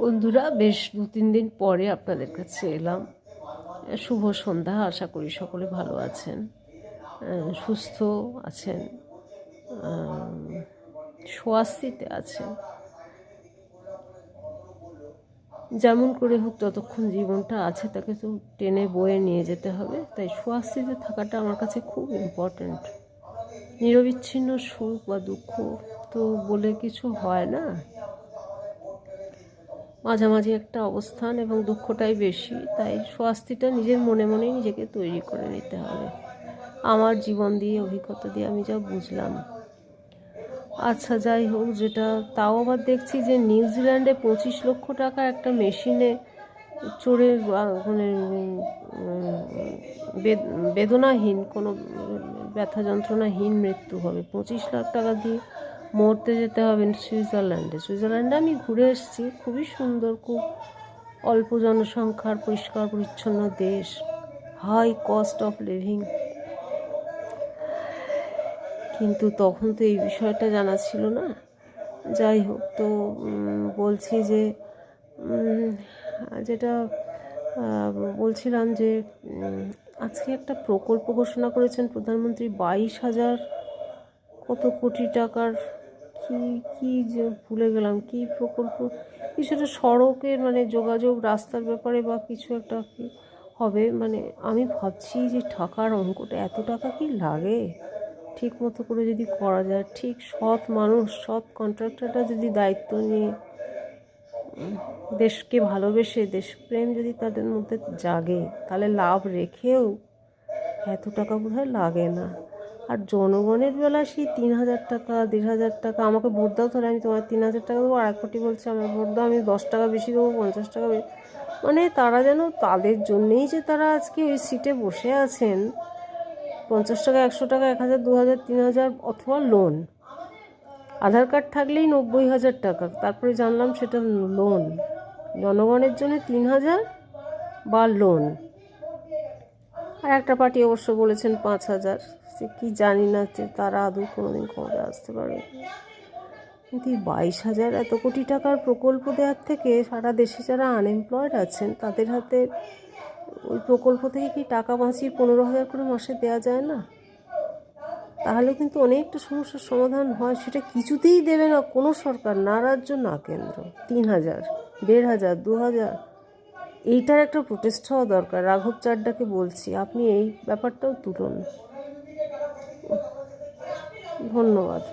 বন্ধুরা, বেশ 2-3 দিন পরে আপনাদের কাছে এলাম। শুভ সন্ধ্যা। আশা করি সকলে ভালো আছেন, সুস্থ আছেন, স্বস্তিতে আছেন। যেমন করে হোক যতক্ষণ জীবনটা আছে তাকে তো টেনে বয়ে নিয়ে যেতে হবে, তাই স্বস্তিতে থাকাটা আমার কাছে খুব ইম্পর্ট্যান্ট। নিরবিচ্ছিন্ন সুখ বা দুঃখ তো বলে কিছু হয় না, মাঝামাঝি একটা অবস্থান, এবং দুঃখটাই বেশি। তাই স্বস্তিটা নিজের মনে মনেই নিজেকে তৈরি করে নিতে হবে। আমার জীবন দিয়ে, অভিজ্ঞতা দিয়ে আমি যা বুঝলাম। আচ্ছা, যাই হোক, যেটা তাও আবার দেখছি যে নিউজিল্যান্ডে 25 লক্ষ টাকা একটা মেশিনে চড়ে মানে বেদনাহীন, কোনো ব্যথা যন্ত্রণাহীন মৃত্যু হবে। 25 লাখ টাকা দিয়ে মরতে যেতে হবে সুইজারল্যান্ডে আমি ঘুরে এসেছি। খুবই সুন্দর, খুব অল্প জনসংখ্যার, পরিষ্কার পরিচ্ছন্ন দেশ, হাই কস্ট অফ লিভিং। কিন্তু তখন তো এই বিষয়টা জানা ছিল না। যাই হোক, তো বলছি যে যেটা বলছিলাম যে আজকে একটা প্রকল্প ঘোষণা করেছেন প্রধানমন্ত্রী, 22,000 কত কোটি টাকার, কি যে ভুলে গেলাম, কি প্রকল্প, কিছুটা সড়কের মানে যোগাযোগ রাস্তার ব্যাপারে বা কিছু একটা কি হবে। মানে আমি ভাবছি যে টাকার অঙ্কটা, এত টাকা কি লাগে? ঠিক মতো করে যদি করা যায়, ঠিক সৎ মানুষ, সৎ কন্ট্রাক্টরটা যদি দায়িত্ব নিয়ে দেশকে ভালোবেসে, দেশপ্রেম যদি তাদের মধ্যে জাগে, তাহলে লাভ রেখেও এত টাকা বোধহয় লাগে না। আর জনগণের বেলা সেই 3,000 টাকা, 1,500 টাকা, আমাকে ভোট দাও তাহলে আমি তোমার 3,000 টাকা দেবো, 1 কোটি বলছে আমার ভোট দাও, আমি 10 টাকা বেশি দেবো, 50 টাকা বেশি। মানে তারা যেন তাদের জন্যেই যে তারা আজকে ওই সিটে বসে আছেন, 50 টাকা, 100 টাকা, 1,000, 2,000, 3,000, অথবা লোন। আধার কার্ড থাকলেই 90,000 টাকা, তারপরে জানলাম সেটা লোন। জনগণের জন্য 3,000 বা লোন। আর একটা পার্টি অবশ্য বলেছেন 5,000, সে কি জানি না যে তারা আদৌ কোনোদিন ক্ষমতা আসতে পারবে। কিন্তু 22,000 এত কোটি টাকার প্রকল্প দেওয়ার থেকে সারা দেশে যারা আনএমপ্লয়েড আছেন তাদের হাতে ওই প্রকল্প থেকে কি টাকা বাঁচিয়ে 15,000 করে মাসে দেওয়া যায় না? তাহলে কিন্তু অনেকটা সমস্যার সমাধান হয়। সেটা কিছুতেই দেবে না কোনো সরকার, না রাজ্য না কেন্দ্র। 3,000, 1,500, 2,000, এইটার একটা প্রোটেস্ট হওয়া দরকার। রাঘব চাড্ডাকে বলছি, আপনি এই ব্যাপারটাও তুলুন। ধন্যবাদ।